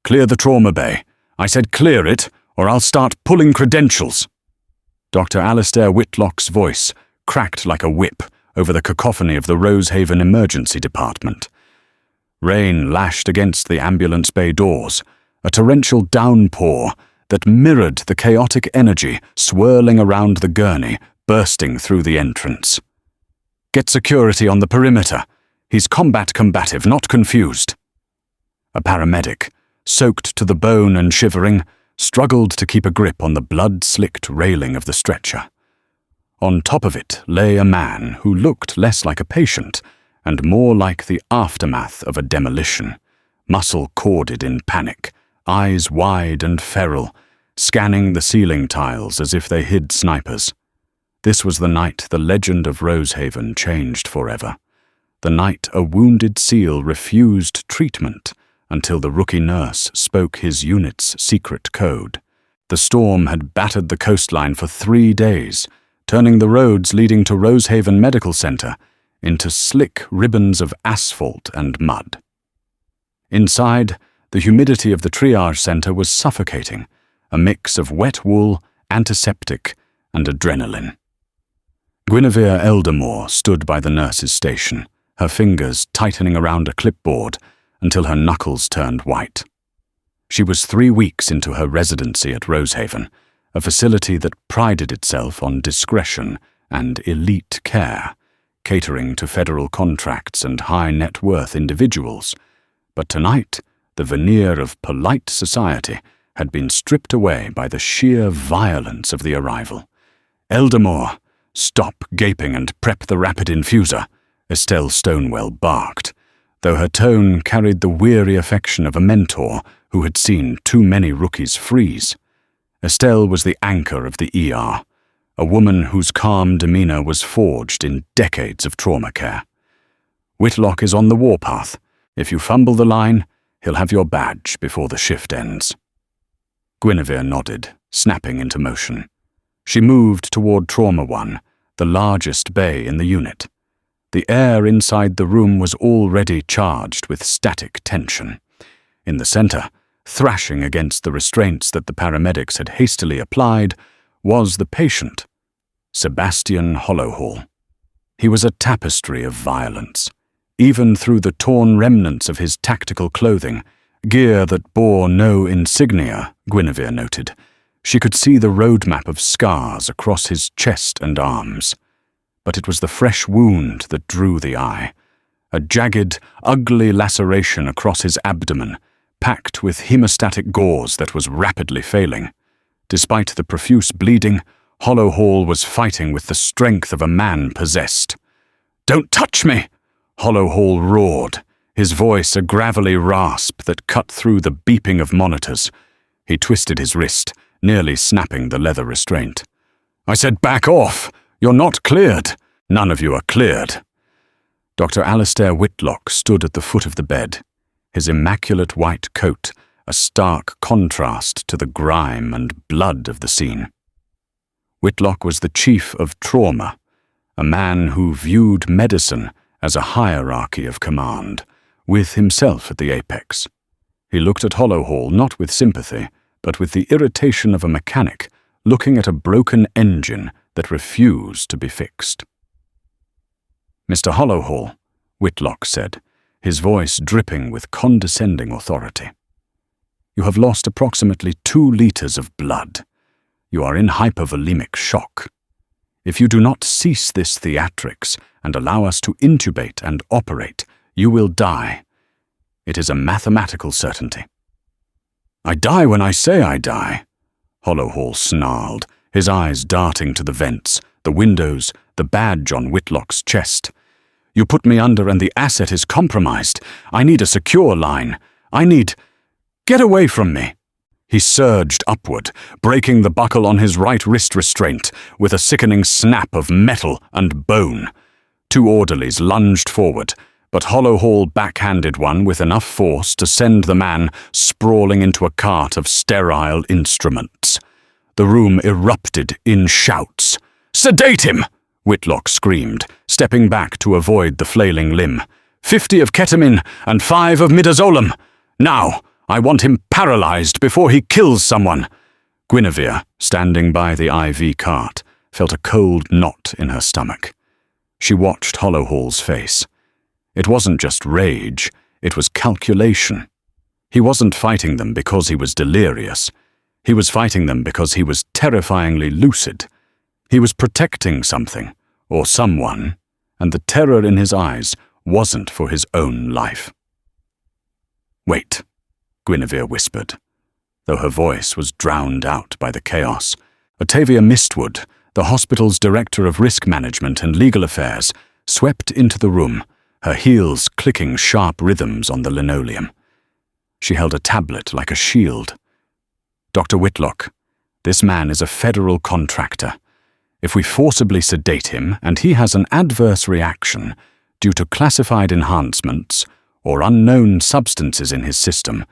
Clear the trauma bay. I said clear it, or I'll start pulling credentials." Dr. Alistair Whitlock's voice cracked like a whip over the cacophony of the Rosehaven Emergency Department. Rain lashed against the ambulance bay doors, a torrential downpour that mirrored the chaotic energy swirling around the gurney, bursting through the entrance. "Get security on the perimeter. He's combative, not confused." A paramedic, soaked to the bone and shivering, struggled to keep a grip on the blood-slicked railing of the stretcher. On top of it lay a man who looked less like a patient and more like the aftermath of a demolition, muscle-corded in panic, eyes wide and feral, scanning the ceiling tiles as if they hid snipers. This was the night the legend of Rosehaven changed forever. The night a wounded SEAL refused treatment until the rookie nurse spoke his unit's secret code. The storm had battered the coastline for 3 days, turning the roads leading to Rosehaven Medical Center into slick ribbons of asphalt and mud. Inside, the humidity of the triage center was suffocating, a mix of wet wool, antiseptic, and adrenaline. Guinevere Eldermore stood by the nurse's station, her fingers tightening around a clipboard until her knuckles turned white. She was 3 weeks into her residency at Rosehaven, a facility that prided itself on discretion and elite care, catering to federal contracts and high-net-worth individuals. But tonight, the veneer of polite society had been stripped away by the sheer violence of the arrival. "Eldermore, stop gaping and prep the rapid infuser," Estelle Stonewell barked, though her tone carried the weary affection of a mentor who had seen too many rookies freeze. Estelle was the anchor of the ER, a woman whose calm demeanor was forged in decades of trauma care. "Whitlock is on the warpath. If you fumble the line, he'll have your badge before the shift ends." Guinevere nodded, snapping into motion. She moved toward Trauma 1, the largest bay in the unit. The air inside the room was already charged with static tension. In the center, thrashing against the restraints that the paramedics had hastily applied, was the patient, Sebastian Hollowhall. He was a tapestry of violence. Even through the torn remnants of his tactical clothing, gear that bore no insignia, Guinevere noted, she could see the roadmap of scars across his chest and arms. But it was the fresh wound that drew the eye, a jagged, ugly laceration across his abdomen, packed with hemostatic gauze that was rapidly failing. Despite the profuse bleeding, Hollowhall was fighting with the strength of a man possessed. "Don't touch me!" Hollowhall roared, his voice a gravelly rasp that cut through the beeping of monitors. He twisted his wrist, nearly snapping the leather restraint. "I said back off! You're not cleared. None of you are cleared." Dr. Alistair Whitlock stood at the foot of the bed, his immaculate white coat a stark contrast to the grime and blood of the scene. Whitlock was the chief of trauma, a man who viewed medicine as a hierarchy of command, with himself at the apex. He looked at Hollowhall not with sympathy, but with the irritation of a mechanic looking at a broken engine that refused to be fixed. "Mr. Hollowhall," Whitlock said, his voice dripping with condescending authority, "you have lost approximately 2 liters of blood. You are in hypovolemic shock. If you do not cease this theatrics and allow us to intubate and operate, you will die. It is a mathematical certainty." "I die when I say I die," Hollowhall snarled, his eyes darting to the vents, the windows, the badge on Whitlock's chest. "You put me under and the asset is compromised. I need a secure line. Get away from me." He surged upward, breaking the buckle on his right wrist restraint with a sickening snap of metal and bone. 2 orderlies lunged forward, but Hollowhall backhanded one with enough force to send the man sprawling into a cart of sterile instruments. The room erupted in shouts. "Sedate him!" Whitlock screamed, stepping back to avoid the flailing limb. 50 of ketamine and 5 of midazolam. Now, I want him paralyzed before he kills someone." Guinevere, standing by the IV cart, felt a cold knot in her stomach. She watched Hollowhall's face. It wasn't just rage, it was calculation. He wasn't fighting them because he was delirious. He was fighting them because he was terrifyingly lucid. He was protecting something, or someone, and the terror in his eyes wasn't for his own life. "Wait," Guinevere whispered, though her voice was drowned out by the chaos. Octavia Mistwood, the hospital's director of risk management and legal affairs, swept into the room, her heels clicking sharp rhythms on the linoleum. She held a tablet like a shield. "Dr. Whitlock, this man is a federal contractor. If we forcibly sedate him and he has an adverse reaction due to classified enhancements or unknown substances in his system,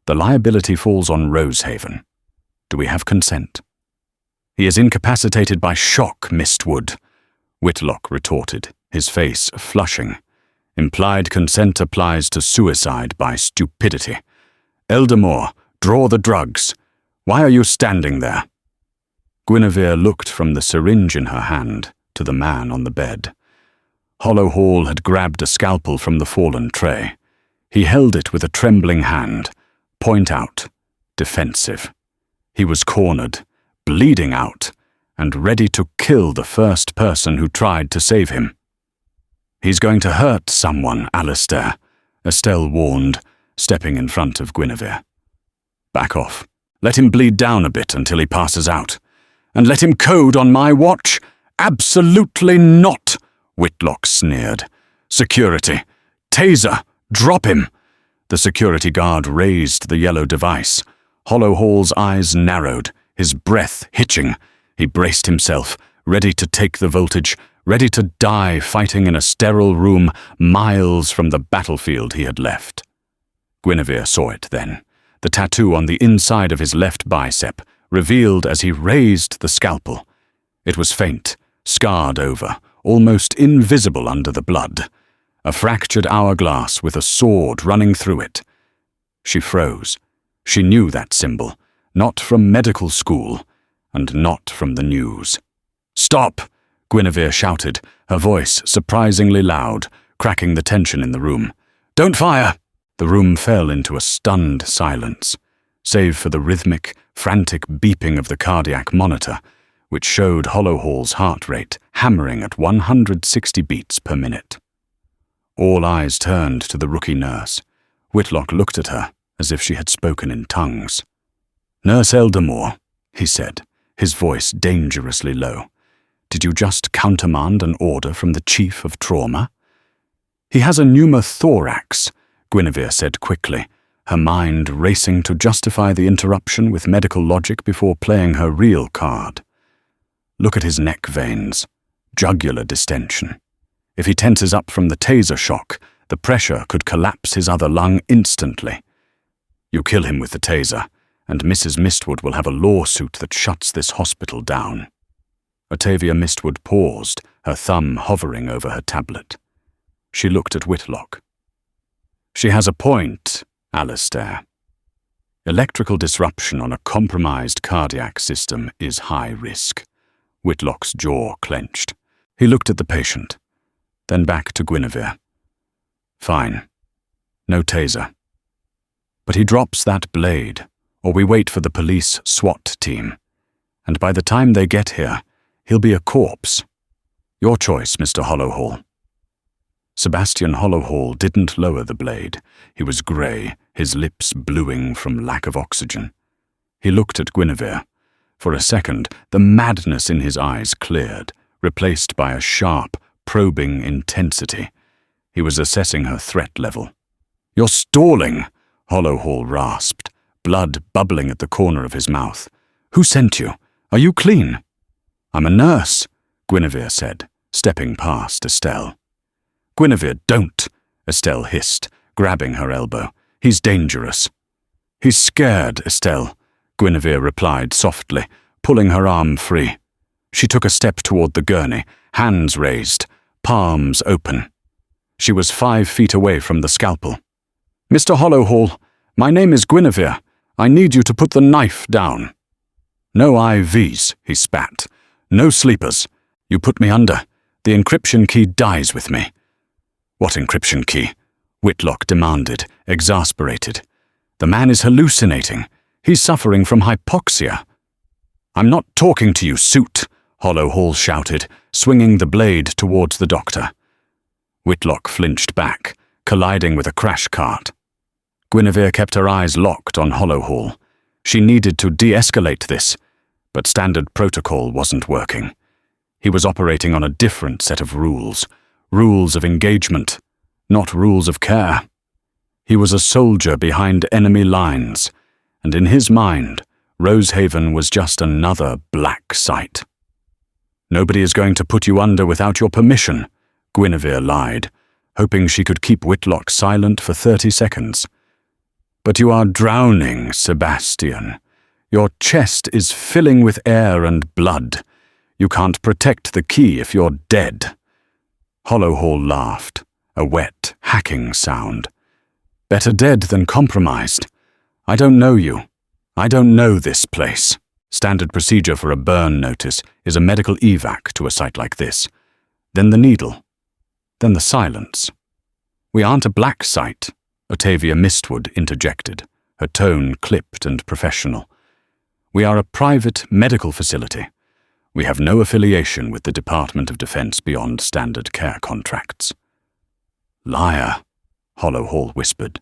the liability falls on Rosehaven. Do we have consent?" "He is incapacitated by shock, Mistwood," Whitlock retorted, his face flushing. "Implied consent applies to suicide by stupidity. Eldamore, draw the drugs. Why are you standing there?" Guinevere looked from the syringe in her hand to the man on the bed. Hollowhall had grabbed a scalpel from the fallen tray. He held it with a trembling hand, point out, defensive. He was cornered, bleeding out, and ready to kill the first person who tried to save him. "He's going to hurt someone, Alistair," Estelle warned, stepping in front of Guinevere. "Back off. Let him bleed down a bit until he passes out. And let him code on my watch? Absolutely not," Whitlock sneered. "Security. Taser. Drop him." The security guard raised the yellow device. Hollowhall's eyes narrowed, his breath hitching. He braced himself, ready to take the voltage, ready to die fighting in a sterile room miles from the battlefield he had left. Guinevere saw it then. The tattoo on the inside of his left bicep, revealed as he raised the scalpel. It was faint, scarred over, almost invisible under the blood. A fractured hourglass with a sword running through it. She froze. She knew that symbol, not from medical school, and not from the news. "Stop!" Guinevere shouted, her voice surprisingly loud, cracking the tension in the room. "Don't fire!" The room fell into a stunned silence, save for the rhythmic, frantic beeping of the cardiac monitor, which showed Hollowhall's heart rate hammering at 160 beats per minute. All eyes turned to the rookie nurse. Whitlock looked at her as if she had spoken in tongues. "Nurse Eldamore," he said, his voice dangerously low. "Did you just countermand an order from the chief of trauma?" "He has a pneumothorax," Guinevere said quickly, her mind racing to justify the interruption with medical logic before playing her real card. "Look at his neck veins. Jugular distension. If he tenses up from the taser shock, the pressure could collapse his other lung instantly. You kill him with the taser, and Mrs. Mistwood will have a lawsuit that shuts this hospital down." Octavia Mistwood paused, her thumb hovering over her tablet. She looked at Whitlock. "She has a point, Alistair. Electrical disruption on a compromised cardiac system is high risk." Whitlock's jaw clenched. He looked at the patient, then back to Guinevere. "Fine. No taser. But he drops that blade, or we wait for the police SWAT team, and by the time they get here, he'll be a corpse. Your choice, Mr. Hollowhall." Sebastian Hollowhall didn't lower the blade. He was grey, his lips bluing from lack of oxygen. He looked at Guinevere. For a second, the madness in his eyes cleared, replaced by a sharp, probing intensity. He was assessing her threat level. "You're stalling," Hollowhall rasped, blood bubbling at the corner of his mouth. "Who sent you? Are you clean?" "I'm a nurse," Guinevere said, stepping past Estelle. "Guinevere, don't," Estelle hissed, grabbing her elbow. "He's dangerous." "He's scared, Estelle," Guinevere replied softly, pulling her arm free. She took a step toward the gurney, hands raised, palms open. She was 5 feet away from the scalpel. "Mr. Hollowhall, My name is Guinevere. I need you to put the knife down." "No IVs," he spat. "No sleepers. You put me under. The encryption key dies with me." "What encryption key?" Whitlock demanded, exasperated. "The man is hallucinating. He's suffering from hypoxia." "I'm not talking to you, Suit," Hollowhall shouted, swinging the blade towards the doctor. Whitlock flinched back, colliding with a crash cart. Guinevere kept her eyes locked on Hollowhall. She needed to de-escalate this, but standard protocol wasn't working. He was operating on a different set of rules, rules of engagement, not rules of care. He was a soldier behind enemy lines, and in his mind, Rosehaven was just another black site. "Nobody is going to put you under without your permission," Guinevere lied, hoping she could keep Whitlock silent for 30 seconds. "But you are drowning, Sebastian. Your chest is filling with air and blood. You can't protect the key if you're dead." Hollowhall laughed, a wet, hacking sound. "Better dead than compromised. I don't know you. I don't know this place." Standard procedure for a burn notice is a medical evac to a site like this. Then the needle. Then the silence. "We aren't a black site," Octavia Mistwood interjected, her tone clipped and professional. "We are a private medical facility. We have no affiliation with the Department of Defense beyond standard care contracts." "Liar," Hollowhall whispered.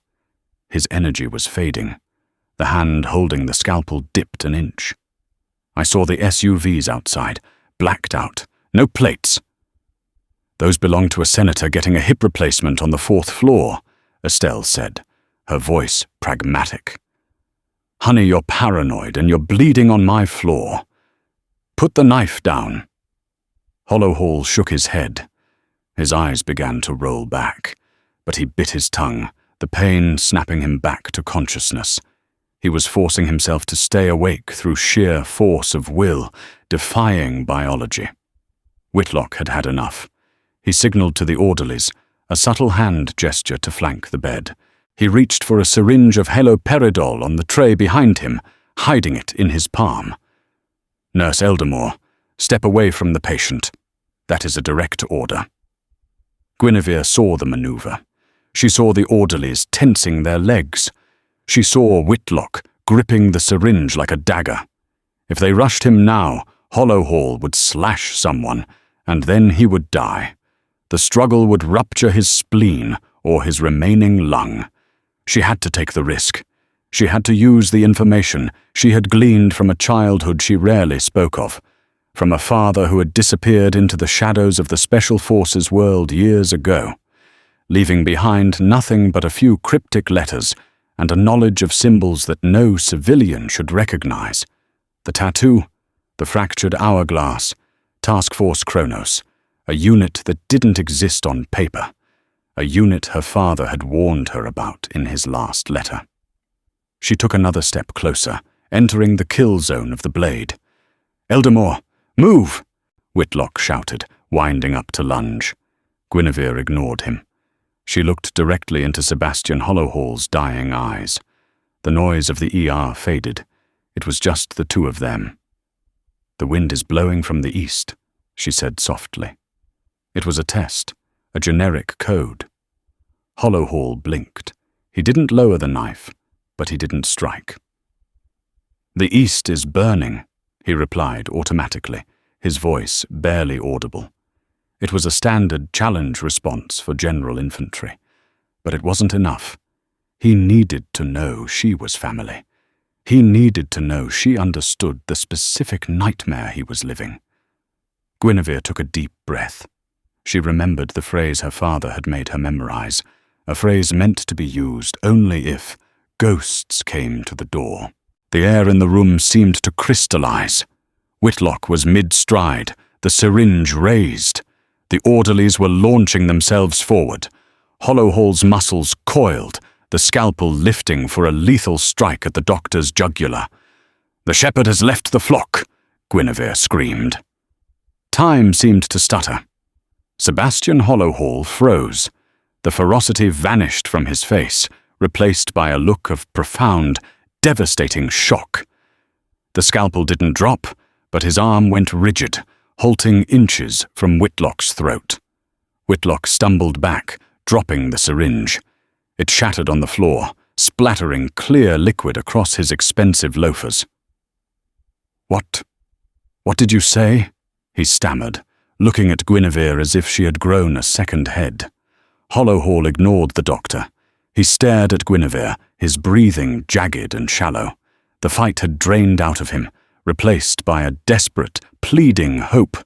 His energy was fading. The hand holding the scalpel dipped an inch. "I saw the SUVs outside, blacked out, no plates." "Those belong to a senator getting a hip replacement on the 4th floor," Estelle said, her voice pragmatic. "Honey, you're paranoid and you're bleeding on my floor. Put the knife down." Hollowhall shook his head. His eyes began to roll back, but he bit his tongue, the pain snapping him back to consciousness. He was forcing himself to stay awake through sheer force of will, defying biology. Whitlock had had enough. He signaled to the orderlies, a subtle hand gesture to flank the bed. He reached for a syringe of haloperidol on the tray behind him, hiding it in his palm. "Nurse Eldamore, step away from the patient. That is a direct order." Guinevere saw the maneuver. She saw the orderlies tensing their legs. She saw Whitlock gripping the syringe like a dagger. If they rushed him now, Hollowhall would slash someone, and then he would die. The struggle would rupture his spleen or his remaining lung. She had to take the risk. She had to use the information she had gleaned from a childhood she rarely spoke of, from a father who had disappeared into the shadows of the Special Forces world years ago, leaving behind nothing but a few cryptic letters and a knowledge of symbols that no civilian should recognize. The tattoo, the fractured hourglass, Task Force Kronos, a unit that didn't exist on paper, a unit her father had warned her about in his last letter. She took another step closer, entering the kill zone of the blade. "Eldamore, move!" Whitlock shouted, winding up to lunge. Guinevere ignored him. She looked directly into Sebastian Hollowhall's dying eyes. The noise of the ER faded. It was just the two of them. "The wind is blowing from the east," she said softly. It was a test, a generic code. Hollowhall blinked. He didn't lower the knife, but he didn't strike. "The east is burning," he replied automatically, his voice barely audible. It was a standard challenge response for general infantry, but it wasn't enough. He needed to know she was family. He needed to know she understood the specific nightmare he was living. Guinevere took a deep breath. She remembered the phrase her father had made her memorize, a phrase meant to be used only if ghosts came to the door. The air in the room seemed to crystallize. Whitlock was mid-stride, the syringe raised. The orderlies were launching themselves forward. Hollowhall's muscles coiled, the scalpel lifting for a lethal strike at the doctor's jugular. "The shepherd has left the flock," Guinevere screamed. Time seemed to stutter. Sebastian Hollowhall froze. The ferocity vanished from his face, replaced by a look of profound, devastating shock. The scalpel didn't drop, but his arm went rigid, halting inches from Whitlock's throat. Whitlock stumbled back, dropping the syringe. It shattered on the floor, splattering clear liquid across his expensive loafers. What did you say?" he stammered, looking at Guinevere as if she had grown a second head. Hollowhall ignored the doctor. He stared at Guinevere, his breathing jagged and shallow. The fight had drained out of him, replaced by a desperate, pleading hope.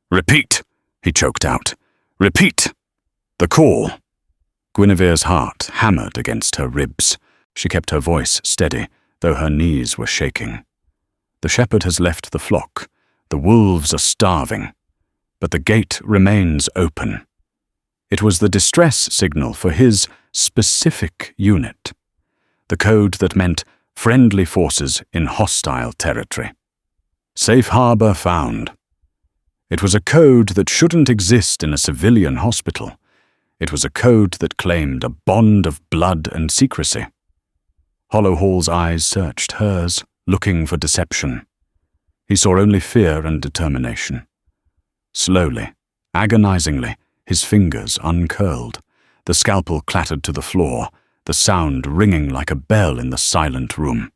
"Repeat," he choked out. "Repeat. The call." Guinevere's heart hammered against her ribs. She kept her voice steady, though her knees were shaking. "The shepherd has left the flock. The wolves are starving. But the gate remains open." It was the distress signal for his specific unit. The code that meant friendly forces in hostile territory. Safe harbor found. It was a code that shouldn't exist in a civilian hospital. It was a code that claimed a bond of blood and secrecy. Hollowhall's eyes searched hers, looking for deception. He saw only fear and determination. Slowly, agonizingly, his fingers uncurled. The scalpel clattered to the floor, the sound ringing like a bell in the silent room.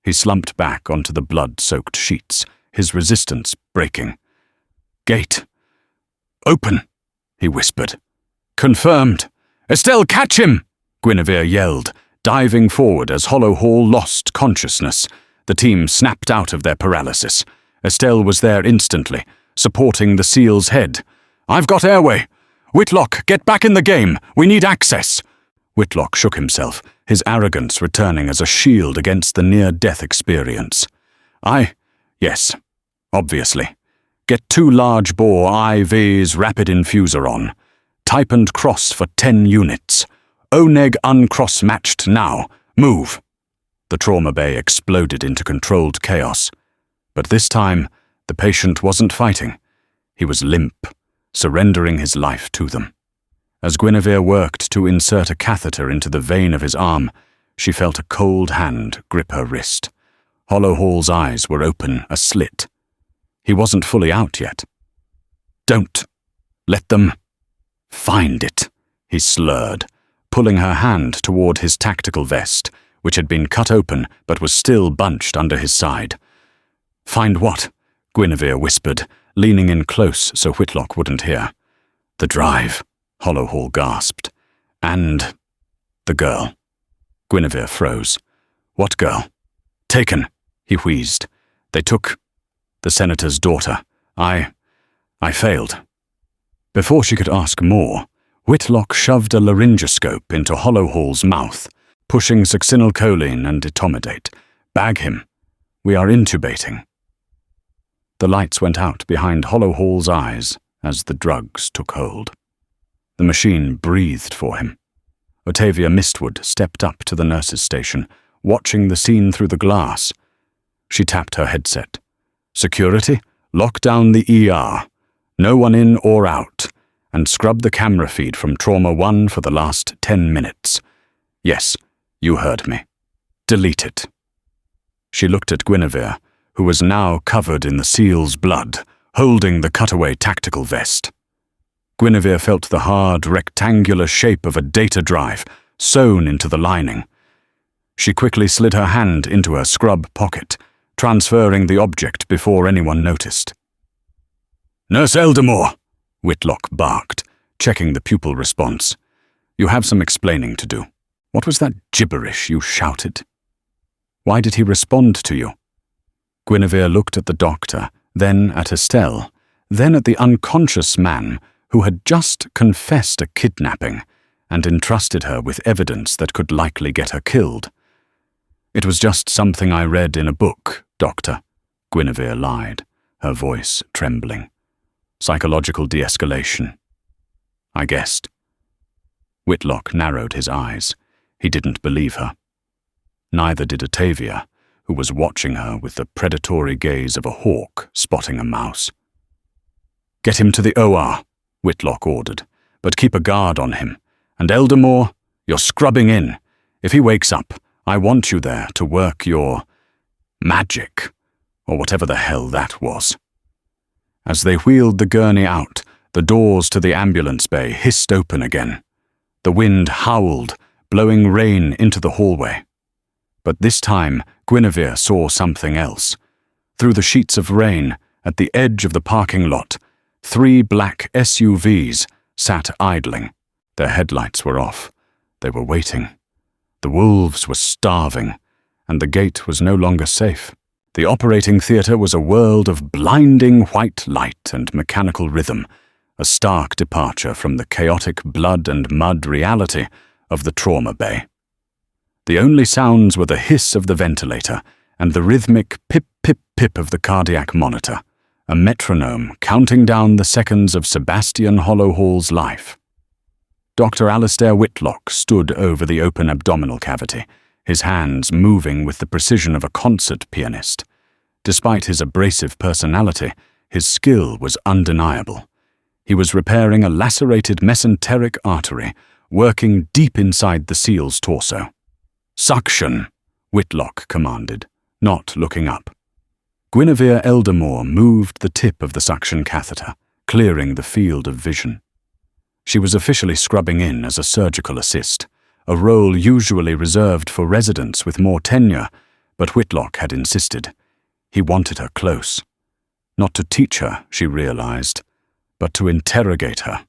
He slumped back onto the blood-soaked sheets, his resistance breaking. "Gate. Open," he whispered. "Confirmed. Estelle, catch him!" Guinevere yelled, diving forward as Hollowhall lost consciousness. The team snapped out of their paralysis. Estelle was there instantly, supporting the SEAL's head. "I've got airway. Whitlock, get back in the game. We need access." Whitlock shook himself, his arrogance returning as a shield against the near-death experience. Yes, obviously. Get 2 large-bore IVs rapid infuser on. Type and cross for 10 units. ONEG uncross-matched now. Move." The trauma bay exploded into controlled chaos. But this time, the patient wasn't fighting. He was limp, surrendering his life to them. As Guinevere worked to insert a catheter into the vein of his arm, she felt a cold hand grip her wrist. Hollowhall's eyes were open, a slit. He wasn't fully out yet. "Don't let them find it," he slurred, pulling her hand toward his tactical vest, which had been cut open but was still bunched under his side. "Find what?" Guinevere whispered, leaning in close so Whitlock wouldn't hear. "The drive," Hollowhall gasped. "And the girl." Guinevere froze. "What girl?" "Taken," he wheezed. "They took the senator's daughter. I failed." Before she could ask more, Whitlock shoved a laryngoscope into Hollowhall's mouth, pushing succinylcholine and etomidate. "Bag him. We are intubating." The lights went out behind Hollowhall's eyes as the drugs took hold. The machine breathed for him. Otavia Mistwood stepped up to the nurse's station, watching the scene through the glass. She tapped her headset. "Security, lock down the ER. No one in or out. And scrub the camera feed from Trauma 1 for the last 10 minutes. Yes, you heard me. Delete it." She looked at Guinevere, who was now covered in the SEAL's blood, holding the cutaway tactical vest. Guinevere felt the hard, rectangular shape of a data drive sewn into the lining. She quickly slid her hand into her scrub pocket, transferring the object before anyone noticed. "Nurse Eldamore," Whitlock barked, checking the pupil response. "You have some explaining to do. What was that gibberish you shouted?" "Why did he respond to you?" Guinevere looked at the doctor, then at Estelle, then at the unconscious man who had just confessed a kidnapping and entrusted her with evidence that could likely get her killed. "It was just something I read in a book, Doctor," Guinevere lied, her voice trembling. "Psychological de-escalation." "I guessed." Whitlock narrowed his eyes. He didn't believe her. Neither did Otavia, who was watching her with the predatory gaze of a hawk spotting a mouse. "Get him to the OR," Whitlock ordered, "but keep a guard on him. And Eldamore, you're scrubbing in. If he wakes up, I want you there to work your magic, or whatever the hell that was." As they wheeled the gurney out, the doors to the ambulance bay hissed open again. The wind howled, blowing rain into the hallway. But this time, Guinevere saw something else. Through the sheets of rain, at the edge of the parking lot, 3 black SUVs sat idling. Their headlights were off. They were waiting. The wolves were starving, and the gate was no longer safe. The operating theatre was a world of blinding white light and mechanical rhythm, a stark departure from the chaotic blood and mud reality of the trauma bay. The only sounds were the hiss of the ventilator and the rhythmic pip-pip-pip of the cardiac monitor, a metronome counting down the seconds of Sebastian Hollowhall's life. Dr. Alistair Whitlock stood over the open abdominal cavity, his hands moving with the precision of a concert pianist. Despite his abrasive personality, his skill was undeniable. He was repairing a lacerated mesenteric artery, working deep inside the SEAL's torso. "Suction," Whitlock commanded, not looking up. Guinevere Eldermore moved the tip of the suction catheter, clearing the field of vision. She was officially scrubbing in as a surgical assist, a role usually reserved for residents with more tenure, but Whitlock had insisted. He wanted her close. Not to teach her, she realized, but to interrogate her.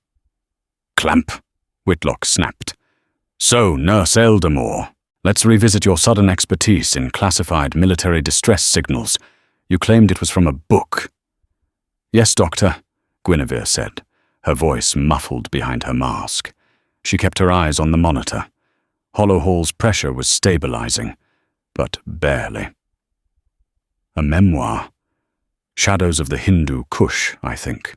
"Clamp," Whitlock snapped. "So, Nurse Eldermore, let's revisit your sudden expertise in classified military distress signals. You claimed it was from a book." "Yes, Doctor," Guinevere said, her voice muffled behind her mask. She kept her eyes on the monitor. Hollowhall's pressure was stabilizing, but barely. "A memoir. Shadows of the Hindu Kush, I think."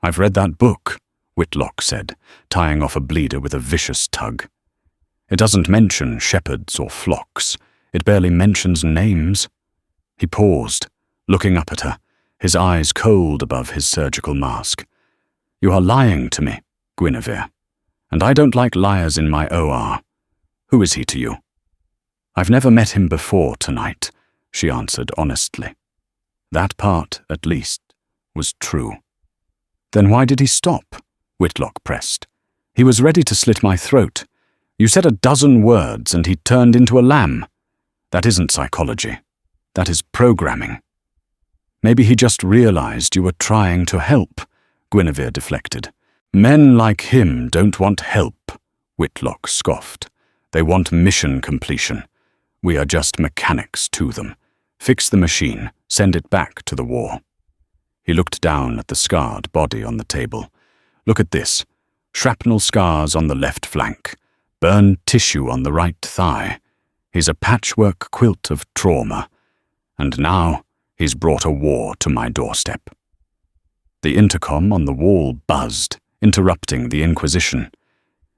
"I've read that book," Whitlock said, tying off a bleeder with a vicious tug. "It doesn't mention shepherds or flocks. It barely mentions names." He paused, looking up at her, his eyes cold above his surgical mask. "You are lying to me, Guinevere, and I don't like liars in my OR. Who is he to you?" "I've never met him before tonight," she answered honestly. That part, at least, was true. "Then why did he stop?" Whitlock pressed. "He was ready to slit my throat. You said a dozen words and he turned into a lamb. That isn't psychology. That is programming." "Maybe he just realized you were trying to help," Guinevere deflected. "Men like him don't want help," Whitlock scoffed. "They want mission completion. We are just mechanics to them. Fix the machine, send it back to the war." He looked down at the scarred body on the table. "Look at this. Shrapnel scars on the left flank. Burned tissue on the right thigh. He's a patchwork quilt of trauma. And now he's brought a war to my doorstep." The intercom on the wall buzzed, interrupting the inquisition.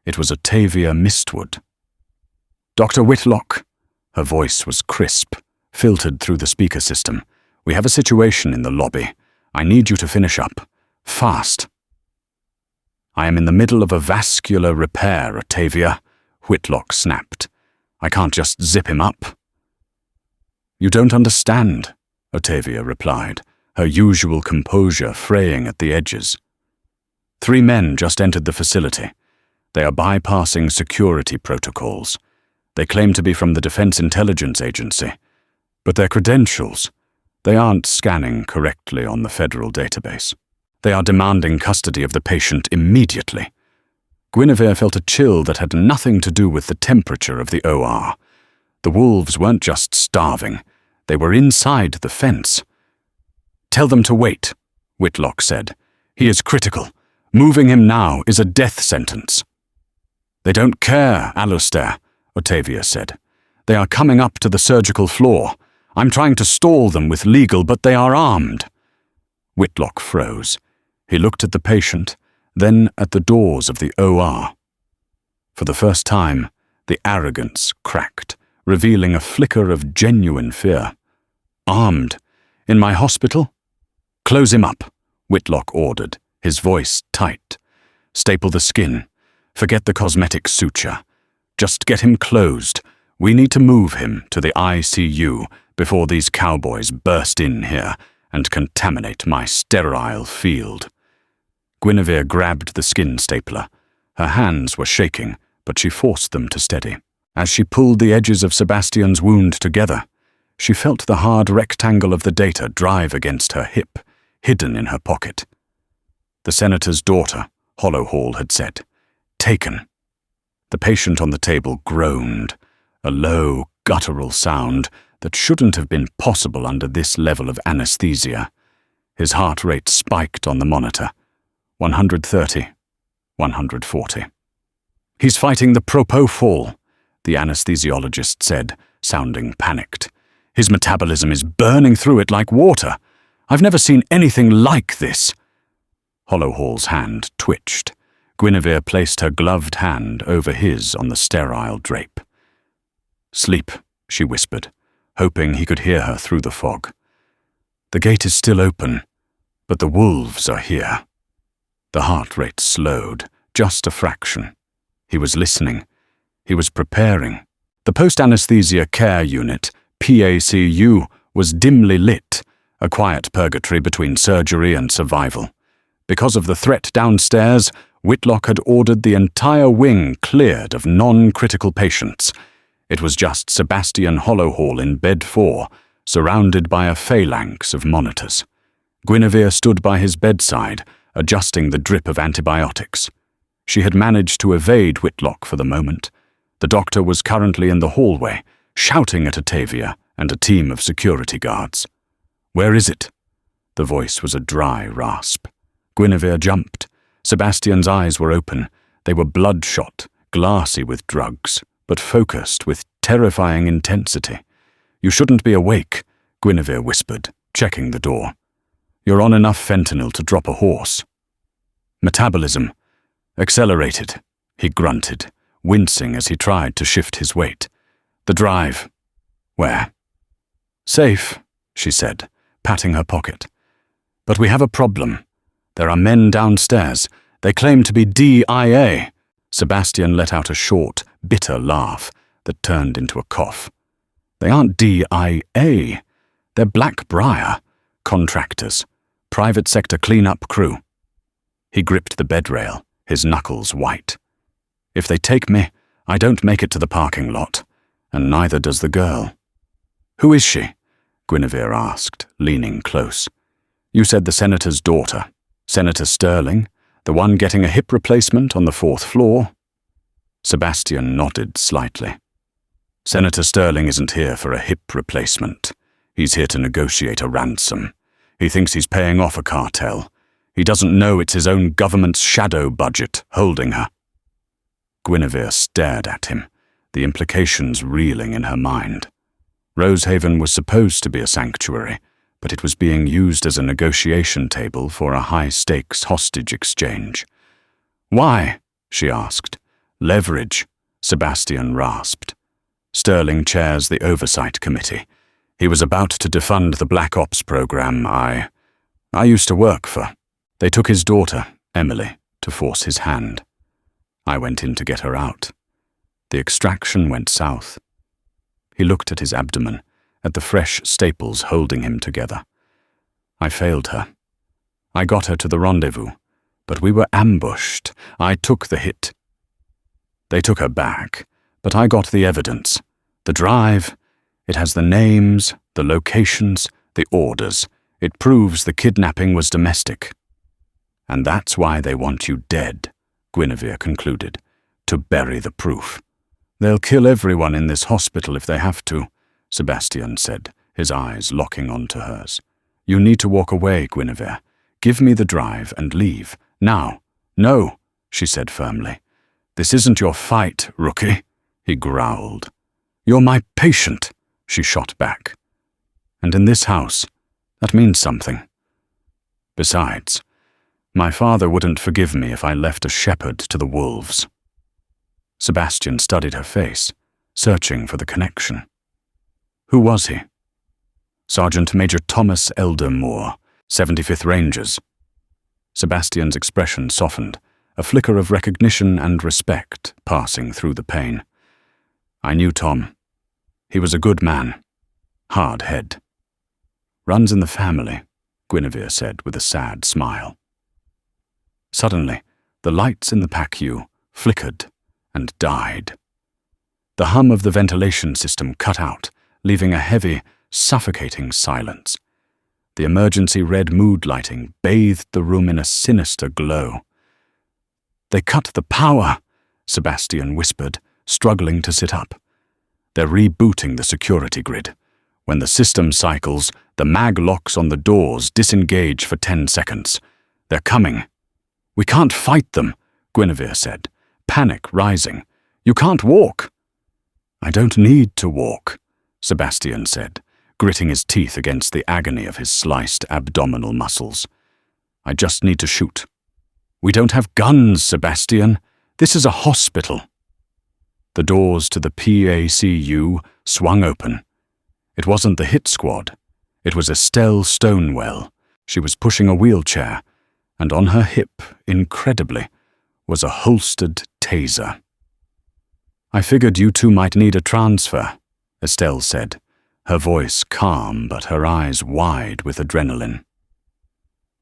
It was Octavia Mistwood. "Dr. Whitlock," her voice was crisp, filtered through the speaker system. "We have a situation in the lobby. I need you to finish up. Fast." "I am in the middle of a vascular repair, Octavia," Whitlock snapped. "I can't just zip him up." "You don't understand," Octavia replied, her usual composure fraying at the edges. 3 men just entered the facility. They are bypassing security protocols. They claim to be from the Defense Intelligence Agency, but their credentials, they aren't scanning correctly on the federal database. They are demanding custody of the patient immediately. Guinevere felt a chill that had nothing to do with the temperature of the OR. The wolves weren't just starving. They were inside the fence. "Tell them to wait," Whitlock said. "He is critical. Moving him now is a death sentence." "They don't care, Alistair," Octavia said. "They are coming up to the surgical floor. I'm trying to stall them with legal, but they are armed." Whitlock froze. He looked at the patient, then at the doors of the OR. For the first time, the arrogance cracked, revealing a flicker of genuine fear. "Armed? In my hospital?" "Close him up," Whitlock ordered, his voice tight. "Staple the skin. Forget the cosmetic suture. Just get him closed. We need to move him to the ICU before these cowboys burst in here and contaminate my sterile field." Guinevere grabbed the skin stapler. Her hands were shaking, but she forced them to steady. As she pulled the edges of Sebastian's wound together, she felt the hard rectangle of the data drive against her hip, hidden in her pocket. The senator's daughter, Hollowhall had said, "Taken." The patient on the table groaned, a low, guttural sound that shouldn't have been possible under this level of anesthesia. His heart rate spiked on the monitor. 130, 140. "He's fighting the propofol," the anesthesiologist said, sounding panicked. "His metabolism is burning through it like water. I've never seen anything like this." Hollowhall's hand twitched. Guinevere placed her gloved hand over his on the sterile drape. "Sleep," she whispered, hoping he could hear her through the fog. "The gate is still open, but the wolves are here." The heart rate slowed, just a fraction. He was listening. He was preparing. The post-anesthesia care unit, PACU, was dimly lit, a quiet purgatory between surgery and survival. Because of the threat downstairs, Whitlock had ordered the entire wing cleared of non-critical patients. It was just Sebastian Hollowhall in bed 4, surrounded by a phalanx of monitors. Guinevere stood by his bedside, adjusting the drip of antibiotics. She had managed to evade Whitlock for the moment. The doctor was currently in the hallway, shouting at Octavia and a team of security guards. "Where is it?" The voice was a dry rasp. Guinevere jumped. Sebastian's eyes were open. They were bloodshot, glassy with drugs, but focused with terrifying intensity. "You shouldn't be awake," Guinevere whispered, checking the door. "You're on enough fentanyl to drop a horse." "Metabolism. Accelerated," he grunted, wincing as he tried to shift his weight. "The drive." "Where?" "Safe," she said, patting her pocket. "But we have a problem. There are men downstairs. They claim to be DIA." Sebastian let out a short, bitter laugh that turned into a cough. "They aren't DIA. They're Blackbriar. Contractors. Private sector clean-up crew." He gripped the bed rail, his knuckles white. "If they take me, I don't make it to the parking lot, and neither does the girl." "Who is she?" Guinevere asked, leaning close. "You said the senator's daughter. Senator Sterling, the one getting a hip replacement on the 4th floor?" Sebastian nodded slightly. "Senator Sterling isn't here for a hip replacement. He's here to negotiate a ransom. He thinks he's paying off a cartel. He doesn't know it's his own government's shadow budget holding her." Guinevere stared at him, the implications reeling in her mind. Rosehaven was supposed to be a sanctuary, but it was being used as a negotiation table for a high-stakes hostage exchange. "Why?" she asked. "Leverage," Sebastian rasped. "Sterling chairs the Oversight Committee. He was about to defund the Black Ops program I used to work for. They took his daughter, Emily, to force his hand. I went in to get her out. The extraction went south." He looked at his abdomen, at the fresh staples holding him together. "I failed her. I got her to the rendezvous, but we were ambushed. I took the hit. They took her back, but I got the evidence. The drive. It has the names, the locations, the orders. It proves the kidnapping was domestic." "And that's why they want you dead," Guinevere concluded, "to bury the proof." "They'll kill everyone in this hospital if they have to," Sebastian said, his eyes locking onto hers. "You need to walk away, Guinevere. Give me the drive and leave. Now." "No," she said firmly. "This isn't your fight, rookie," he growled. "You're my patient," she shot back. "And in this house, that means something. Besides, my father wouldn't forgive me if I left a shepherd to the wolves." Sebastian studied her face, searching for the connection. "Who was he?" "Sergeant Major Thomas Elder Moore, 75th Rangers." Sebastian's expression softened, a flicker of recognition and respect passing through the pain. I knew Tom. He was a good man. Hard head. Runs in the family, Guinevere said with a sad smile. Suddenly, the lights in the PACU flickered and died. The hum of the ventilation system cut out, leaving a heavy, suffocating silence. The emergency red mood lighting bathed the room in a sinister glow. "They cut the power," Sebastian whispered, struggling to sit up. "They're rebooting the security grid. When the system cycles, the mag locks on the doors disengage for 10 seconds. They're coming." "We can't fight them," Guinevere said, panic rising. "You can't walk." "I don't need to walk," Sebastian said, gritting his teeth against the agony of his sliced abdominal muscles. "I just need to shoot." "We don't have guns, Sebastian. This is a hospital." The doors to the PACU swung open. It wasn't the hit squad. It was Estelle Stonewell. She was pushing a wheelchair, and on her hip, incredibly, was a holstered taser. "I figured you two might need a transfer," Estelle said, her voice calm but her eyes wide with adrenaline.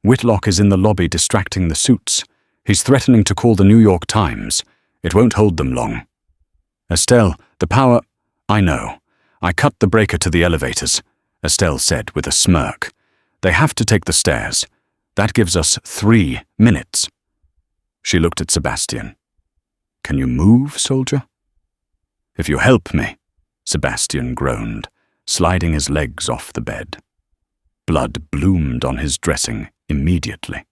"Whitlock is in the lobby distracting the suits. He's threatening to call the New York Times. It won't hold them long." "Estelle, the power—" "I know. I cut the breaker to the elevators," Estelle said with a smirk. "They have to take the stairs. That gives us 3 minutes. She looked at Sebastian. "Can you move, soldier?" "If you help me," Sebastian groaned, sliding his legs off the bed. Blood bloomed on his dressing immediately.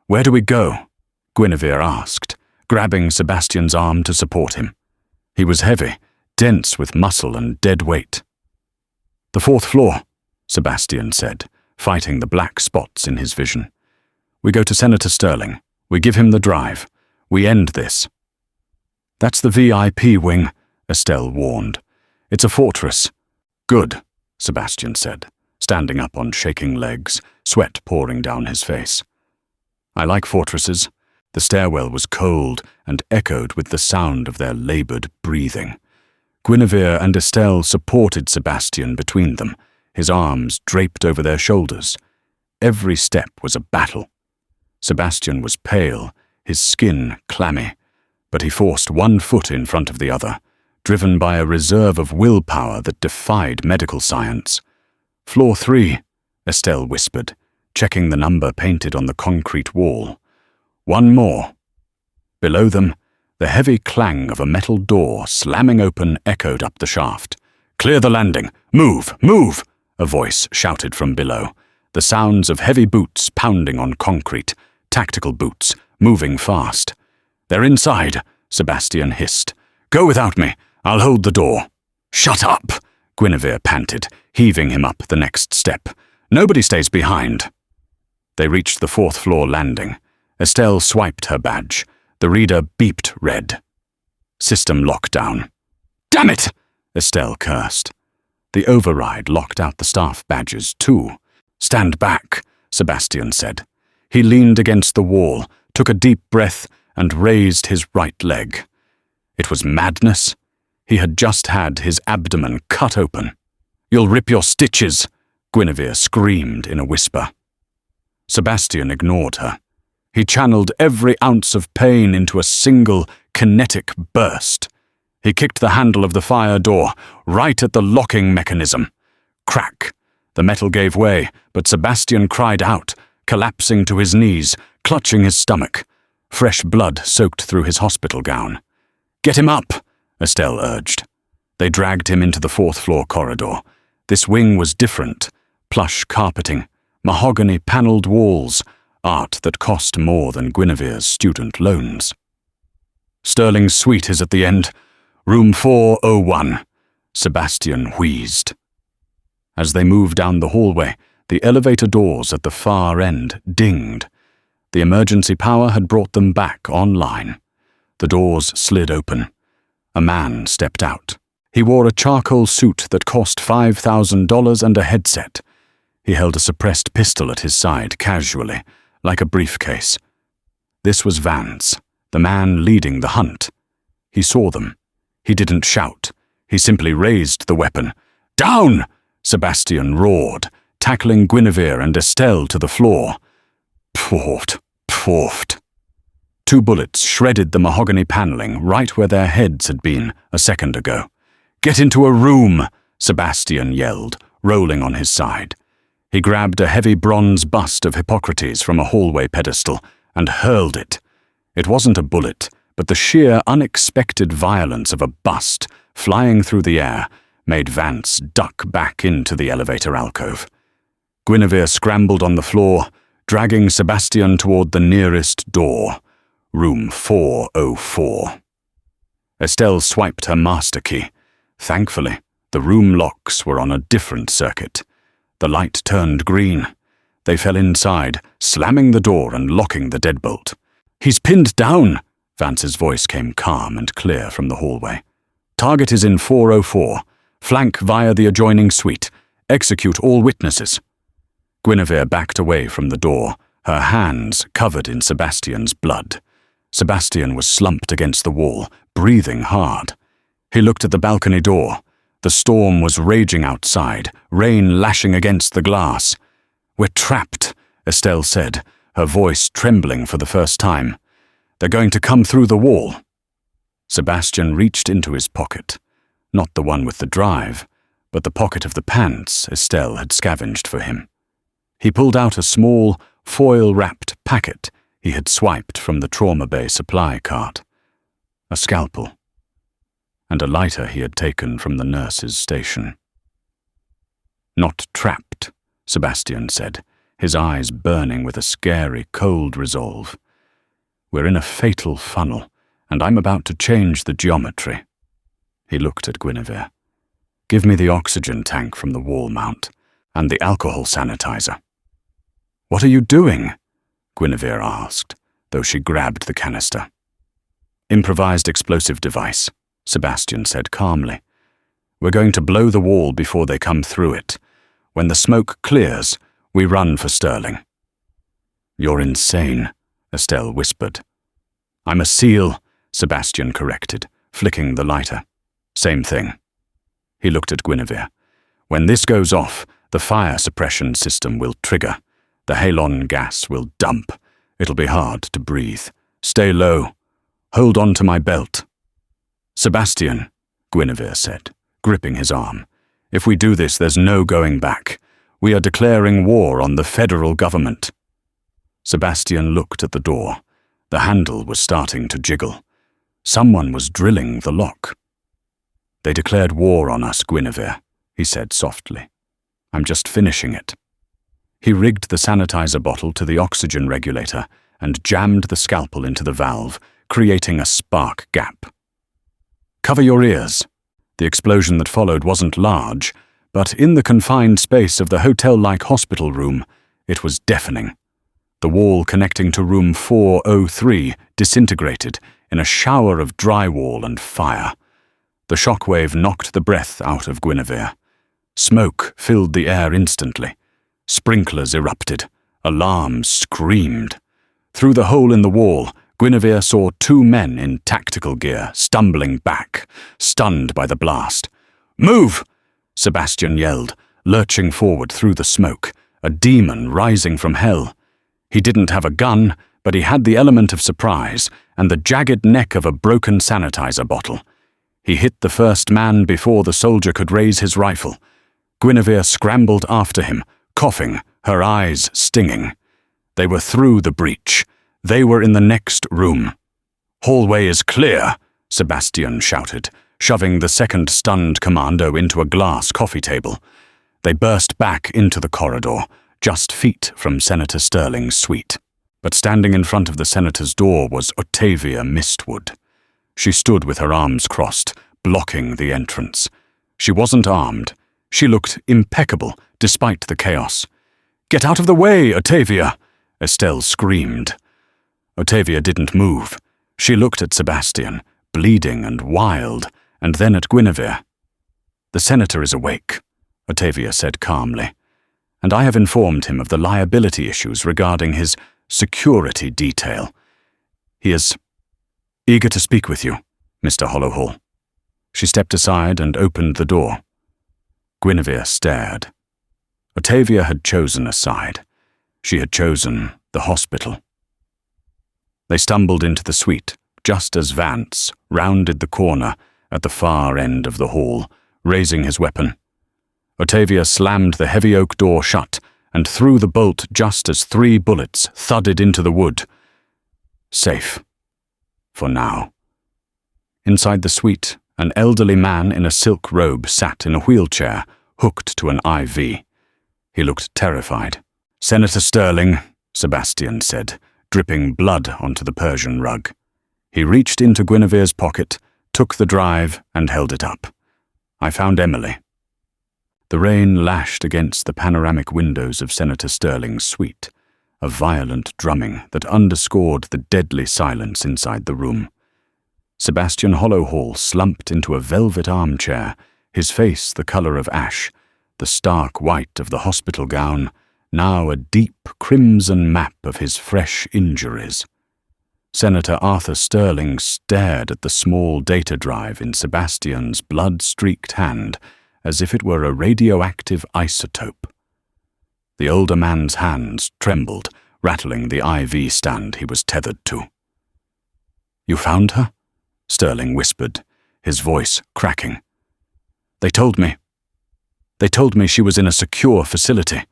"Where do we go?" Guinevere asked, grabbing Sebastian's arm to support him. He was heavy, dense with muscle and dead weight. "The 4th floor," Sebastian said, fighting the black spots in his vision. "We go to Senator Sterling. We give him the drive. We end this." "That's the VIP wing," Estelle warned. "It's a fortress." "Good," Sebastian said, standing up on shaking legs, sweat pouring down his face. "I like fortresses." The stairwell was cold and echoed with the sound of their labored breathing. Guinevere and Estelle supported Sebastian between them, his arms draped over their shoulders. Every step was a battle. Sebastian was pale, his skin clammy, but he forced one foot in front of the other, driven by a reserve of willpower that defied medical science. "Floor 3, Estelle whispered, checking the number painted on the concrete wall. "One more." Below them, the heavy clang of a metal door slamming open echoed up the shaft. "Clear the landing! Move! Move!" a voice shouted from below, the sounds of heavy boots pounding on concrete, tactical boots, moving fast. "They're inside," Sebastian hissed. "Go without me. I'll hold the door." "Shut up," Guinevere panted, heaving him up the next step. "Nobody stays behind." They reached the 4th floor landing. Estelle swiped her badge. The reader beeped red. System lockdown. "Damn it!" Estelle cursed. The override locked out the staff badges too. "Stand back," Sebastian said. He leaned against the wall, took a deep breath, and raised his right leg. It was madness. He had just had his abdomen cut open. "You'll rip your stitches," Guinevere screamed in a whisper. Sebastian ignored her. He channeled every ounce of pain into a single, kinetic burst. He kicked the handle of the fire door, right at the locking mechanism. Crack! The metal gave way, but Sebastian cried out, collapsing to his knees, clutching his stomach. Fresh blood soaked through his hospital gown. "Get him up," Estelle urged. They dragged him into the 4th floor corridor. This wing was different. Plush carpeting, mahogany panelled walls, art that cost more than Guinevere's student loans. "Sterling's suite is at the end. Room 401, Sebastian wheezed. As they moved down the hallway, the elevator doors at the far end dinged. The emergency power had brought them back online. The doors slid open. A man stepped out. He wore a charcoal suit that cost $5,000 and a headset. He held a suppressed pistol at his side casually, like a briefcase. This was Vance, the man leading the hunt. He saw them. He didn't shout. He simply raised the weapon. "Down!" Sebastian roared, tackling Guinevere and Estelle to the floor. Port. 2 bullets shredded the mahogany paneling right where their heads had been a second ago. "Get into a room!" Sebastian yelled, rolling on his side. He grabbed a heavy bronze bust of Hippocrates from a hallway pedestal and hurled it. It wasn't a bullet, but the sheer unexpected violence of a bust flying through the air made Vance duck back into the elevator alcove. Guinevere scrambled on the floor, dragging Sebastian toward the nearest door, room 404. Estelle swiped her master key. Thankfully, the room locks were on a different circuit. The light turned green. They fell inside, slamming the door and locking the deadbolt. "He's pinned down!" Vance's voice came calm and clear from the hallway. "Target is in 404. Flank via the adjoining suite. Execute all witnesses." Guinevere backed away from the door, her hands covered in Sebastian's blood. Sebastian was slumped against the wall, breathing hard. He looked at the balcony door. The storm was raging outside, rain lashing against the glass. "We're trapped," Estelle said, her voice trembling for the first time. "They're going to come through the wall." Sebastian reached into his pocket. Not the one with the drive, but the pocket of the pants Estelle had scavenged for him. He pulled out a small, foil-wrapped packet he had swiped from the trauma bay supply cart. A scalpel. And a lighter he had taken from the nurse's station. "Not trapped," Sebastian said, his eyes burning with a scary, cold resolve. "We're in a fatal funnel, and I'm about to change the geometry." He looked at Guinevere. "Give me the oxygen tank from the wall mount, and the alcohol sanitizer." "What are you doing?" Guinevere asked, though she grabbed the canister. "Improvised explosive device," Sebastian said calmly. "We're going to blow the wall before they come through it. When the smoke clears, we run for Sterling." "You're insane," Estelle whispered. "I'm a SEAL," Sebastian corrected, flicking the lighter. "Same thing." He looked at Guinevere. "When this goes off, the fire suppression system will trigger. The halon gas will dump. It'll be hard to breathe. Stay low. Hold on to my belt." "Sebastian," Guinevere said, gripping his arm. "If we do this, there's no going back. We are declaring war on the federal government." Sebastian looked at the door. The handle was starting to jiggle. Someone was drilling the lock. "They declared war on us, Guinevere," he said softly. "I'm just finishing it." He rigged the sanitizer bottle to the oxygen regulator and jammed the scalpel into the valve, creating a spark gap. "Cover your ears." The explosion that followed wasn't large, but in the confined space of the hotel-like hospital room, it was deafening. The wall connecting to room 403 disintegrated in a shower of drywall and fire. The shockwave knocked the breath out of Guinevere. Smoke filled the air instantly. Sprinklers erupted. Alarms screamed. Through the hole in the wall, Guinevere saw 2 men in tactical gear stumbling back, stunned by the blast. "Move!" Sebastian yelled, lurching forward through the smoke, a demon rising from hell. He didn't have a gun, but he had the element of surprise and the jagged neck of a broken sanitizer bottle. He hit the first man before the soldier could raise his rifle. Guinevere scrambled after him, coughing, her eyes stinging. They were through the breach. They were in the next room. "Hallway is clear," Sebastian shouted, shoving the second stunned commando into a glass coffee table. They burst back into the corridor, just feet from Senator Sterling's suite. But standing in front of the senator's door was Octavia Mistwood. She stood with her arms crossed, blocking the entrance. She wasn't armed. She looked impeccable, despite the chaos. "Get out of the way, Octavia!" Estelle screamed. Octavia didn't move. She looked at Sebastian, bleeding and wild, and then at Guinevere. "The senator is awake," Octavia said calmly, "and I have informed him of the liability issues regarding his security detail. He is eager to speak with you, Mr. Hollowhall." She stepped aside and opened the door. Guinevere stared. Octavia had chosen a side. She had chosen the hospital. They stumbled into the suite, just as Vance rounded the corner at the far end of the hall, raising his weapon. Octavia slammed the heavy oak door shut and threw the bolt just as 3 bullets thudded into the wood. Safe. For now. Inside the suite, an elderly man in a silk robe sat in a wheelchair, hooked to an IV. He looked terrified. "Senator Sterling," Sebastian said, dripping blood onto the Persian rug. He reached into Guinevere's pocket, took the drive, and held it up. "I found Emily." The rain lashed against the panoramic windows of Senator Sterling's suite, a violent drumming that underscored the deadly silence inside the room. Sebastian Hollowhall slumped into a velvet armchair, his face the color of ash, the stark white of the hospital gown, now a deep crimson map of his fresh injuries. Senator Arthur Sterling stared at the small data drive in Sebastian's blood-streaked hand as if it were a radioactive isotope. The older man's hands trembled, rattling the IV stand he was tethered to. "You found her?" Sterling whispered, his voice cracking. They told me she was in a secure facility,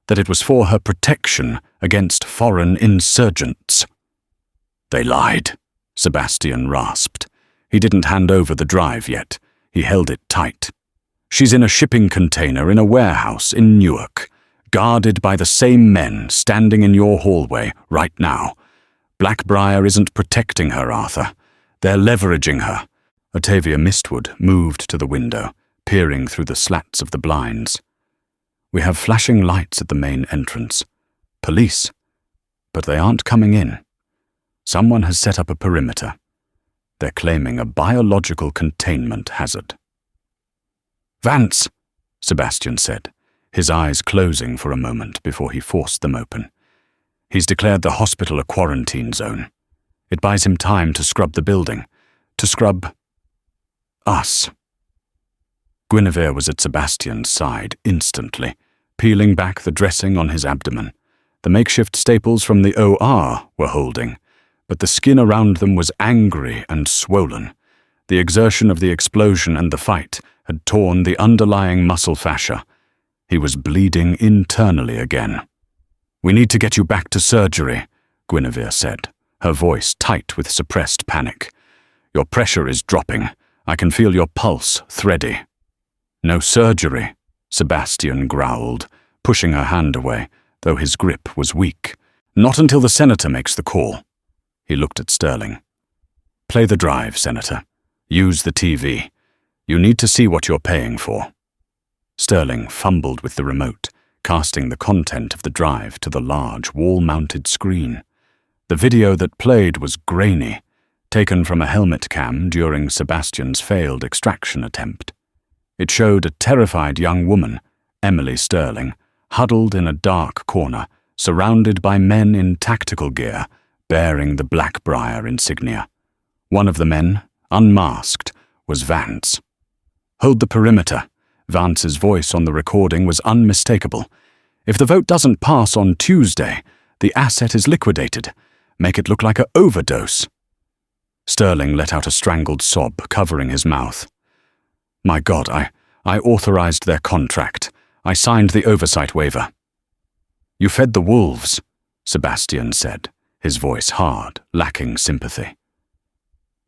that it was for her protection against foreign insurgents." "They lied," Sebastian rasped. He didn't hand over the drive yet. He held it tight. "She's in a shipping container in a warehouse in Newark, guarded by the same men standing in your hallway right now. Blackbriar isn't protecting her, Arthur. They're leveraging her." Octavia Mistwood moved to the window, peering through the slats of the blinds. "We have flashing lights at the main entrance. Police. But they aren't coming in. Someone has set up a perimeter. They're claiming a biological containment hazard." "Vance," Sebastian said, his eyes closing for a moment before he forced them open. "He's declared the hospital a quarantine zone. It buys him time to scrub the building, to scrub us." Guinevere was at Sebastian's side instantly, peeling back the dressing on his abdomen. The makeshift staples from the OR were holding, but the skin around them was angry and swollen. The exertion of the explosion and the fight had torn the underlying muscle fascia. He was bleeding internally again. "We need to get you back to surgery," Guinevere said, her voice tight with suppressed panic. "Your pressure is dropping. I can feel your pulse thready." "No surgery," Sebastian growled, pushing her hand away, though his grip was weak. "Not until the senator makes the call." He looked at Sterling. "Play the drive, Senator. Use the TV. You need to see what you're paying for." Sterling fumbled with the remote, casting the content of the drive to the large wall-mounted screen. The video that played was grainy, taken from a helmet cam during Sebastian's failed extraction attempt. It showed a terrified young woman, Emily Sterling, huddled in a dark corner, surrounded by men in tactical gear, bearing the Blackbriar insignia. One of the men, unmasked, was Vance. "Hold the perimeter." Vance's voice on the recording was unmistakable. "If the vote doesn't pass on Tuesday, the asset is liquidated. Make it look like an overdose." Sterling let out a strangled sob, covering his mouth. "My God, I authorized their contract. I signed the oversight waiver." "You fed the wolves," Sebastian said, his voice hard, lacking sympathy.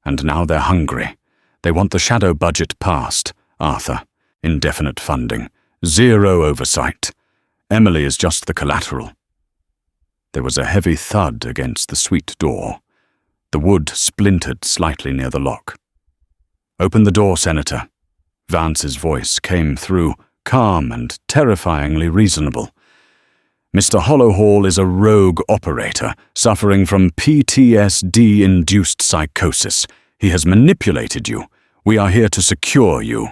"And now they're hungry. They want the shadow budget passed, Arthur. Indefinite funding. Zero oversight. Emily is just the collateral." There was a heavy thud against the suite door. The wood splintered slightly near the lock. "Open the door, Senator." Vance's voice came through, calm and terrifyingly reasonable. "Mr. Hollowhall is a rogue operator, suffering from PTSD-induced psychosis. He has manipulated you. We are here to secure you."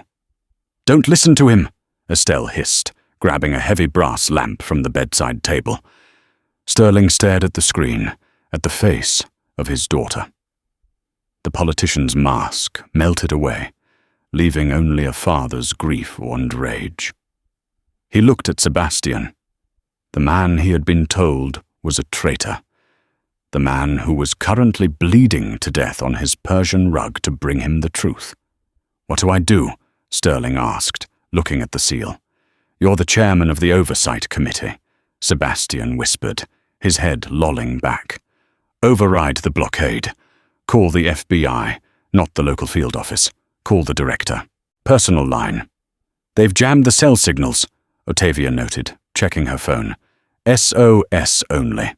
"Don't listen to him," Estelle hissed, grabbing a heavy brass lamp from the bedside table. Sterling stared at the screen, at the face of his daughter. The politician's mask melted away. leaving only a father's grief and rage. He looked at Sebastian. The man he had been told was a traitor. The man who was currently bleeding to death on his Persian rug to bring him the truth. "What do I do?" Sterling asked, looking at the seal. "You're the chairman of the Oversight Committee," Sebastian whispered, his head lolling back. "Override the blockade. Call the FBI, not the local field office. Call the director. Personal line." "They've jammed the cell signals," Ottavia noted, checking her phone. "SOS only."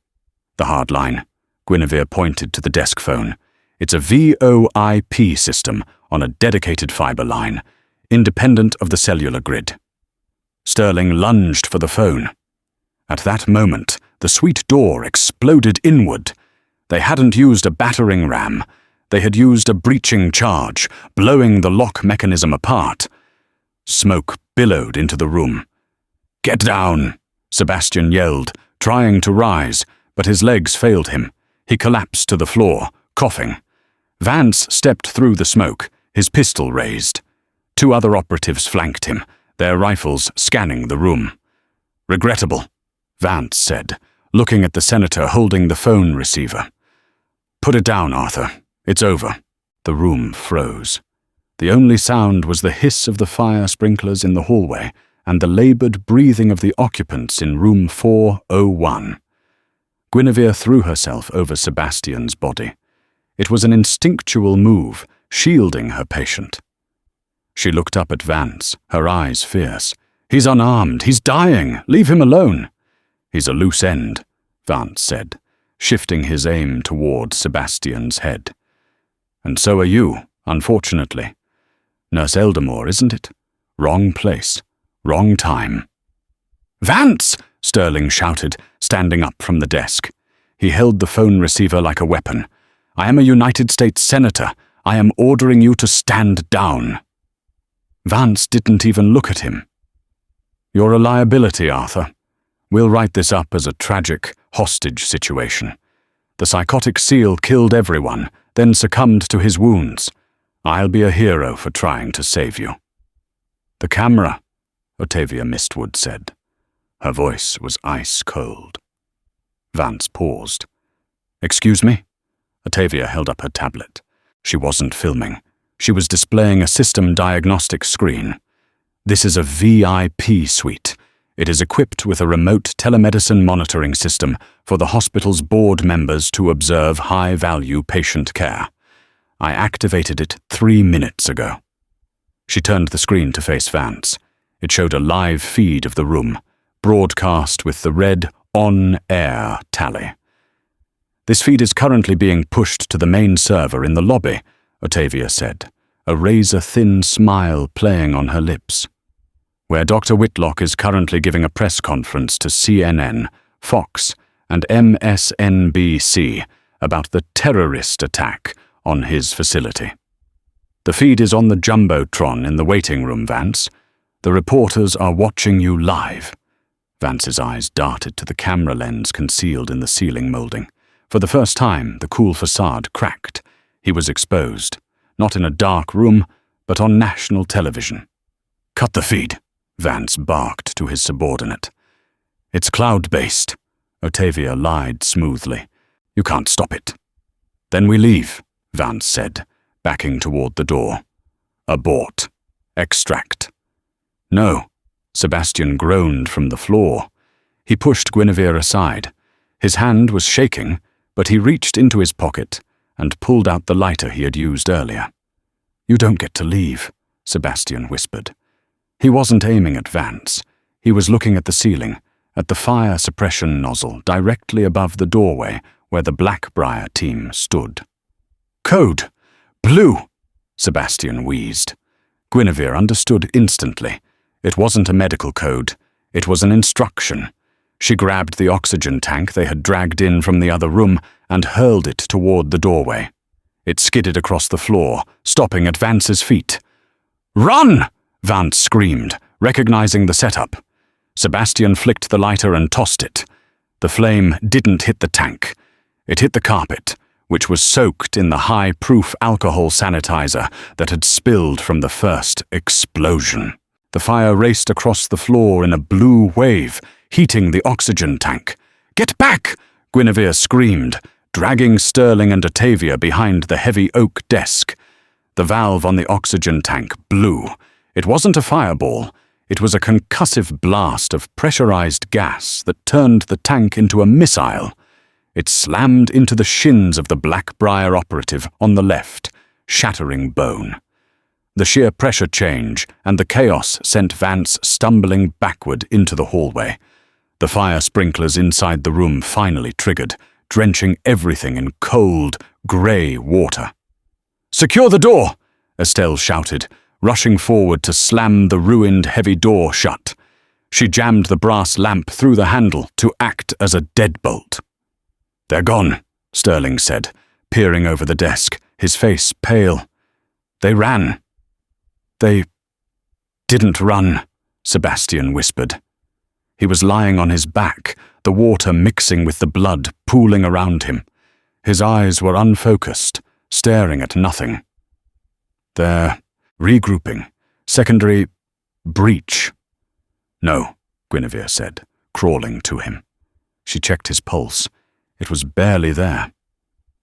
"The hard line." Guinevere pointed to the desk phone. "It's a VoIP system on a dedicated fiber line, independent of the cellular grid." Sterling lunged for the phone. At that moment, the suite door exploded inward. They hadn't used a battering ram. They had used a breaching charge, blowing the lock mechanism apart. Smoke billowed into the room. "Get down!" Sebastian yelled, trying to rise, but his legs failed him. He collapsed to the floor, coughing. Vance stepped through the smoke, his pistol raised. 2 other operatives flanked him, their rifles scanning the room. "Regrettable," Vance said, looking at the senator holding the phone receiver. "Put it down, Arthur. It's over." The room froze. The only sound was the hiss of the fire sprinklers in the hallway and the labored breathing of the occupants in room 401. Guinevere threw herself over Sebastian's body. It was an instinctual move, shielding her patient. She looked up at Vance, her eyes fierce. "He's unarmed. He's dying. Leave him alone." "He's a loose end," Vance said, shifting his aim toward Sebastian's head. "And so are you, unfortunately. Nurse Eldamore, isn't it? Wrong place, wrong time." "Vance!" Sterling shouted, standing up from the desk. He held the phone receiver like a weapon. "I am a United States Senator. I am ordering you to stand down." Vance didn't even look at him. "You're a liability, Arthur. We'll write this up as a tragic hostage situation. The psychotic SEAL killed everyone, then succumbed to his wounds. I'll be a hero for trying to save you." "The camera," Ottavia Mistwood said. Her voice was ice cold. Vance paused. "Excuse me?" Ottavia held up her tablet. She wasn't filming. She was displaying a system diagnostic screen. "This is a VIP suite. It is equipped with a remote telemedicine monitoring system for the hospital's board members to observe high-value patient care. I activated it 3 minutes ago." She turned the screen to face Vance. It showed a live feed of the room, broadcast with the red on-air tally. "This feed is currently being pushed to the main server in the lobby," Ottavia said, a razor-thin smile playing on her lips. "Where Dr. Whitlock is currently giving a press conference to CNN, Fox, and MSNBC about the terrorist attack on his facility. The feed is on the Jumbotron in the waiting room, Vance. The reporters are watching you live." Vance's eyes darted to the camera lens concealed in the ceiling molding. For the first time, the cool facade cracked. He was exposed, not in a dark room, but on national television. "Cut the feed," Vance barked to his subordinate. "It's cloud-based," Ottavia lied smoothly. "You can't stop it." "Then we leave," Vance said, backing toward the door. "Abort. Extract." "No." Sebastian groaned from the floor. He pushed Guinevere aside. His hand was shaking, but he reached into his pocket and pulled out the lighter he had used earlier. "You don't get to leave," Sebastian whispered. He wasn't aiming at Vance. He was looking at the ceiling, at the fire suppression nozzle directly above the doorway where the Blackbriar team stood. "Code! Blue!" Sebastian wheezed. Guinevere understood instantly. It wasn't a medical code. It was an instruction. She grabbed the oxygen tank they had dragged in from the other room and hurled it toward the doorway. It skidded across the floor, stopping at Vance's feet. "Run!" Vance screamed, recognizing the setup. Sebastian flicked the lighter and tossed it. The flame didn't hit the tank. It hit the carpet, which was soaked in the high-proof alcohol sanitizer that had spilled from the first explosion. The fire raced across the floor in a blue wave, heating the oxygen tank. "Get back!" Guinevere screamed, dragging Sterling and Octavia behind the heavy oak desk. The valve on the oxygen tank blew. It wasn't a fireball. It was a concussive blast of pressurized gas that turned the tank into a missile. It slammed into the shins of the Blackbriar operative on the left, shattering bone. The sheer pressure change and the chaos sent Vance stumbling backward into the hallway. The fire sprinklers inside the room finally triggered, drenching everything in cold, grey water. "Secure the door!" Estelle shouted, rushing forward to slam the ruined heavy door shut. She jammed the brass lamp through the handle to act as a deadbolt. "They're gone," Sterling said, peering over the desk, his face pale. "They ran." "They didn't run," Sebastian whispered. He was lying on his back, the water mixing with the blood pooling around him. His eyes were unfocused, staring at nothing. "They're regrouping. Secondary breach." "No," Guinevere said, crawling to him. She checked his pulse. It was barely there.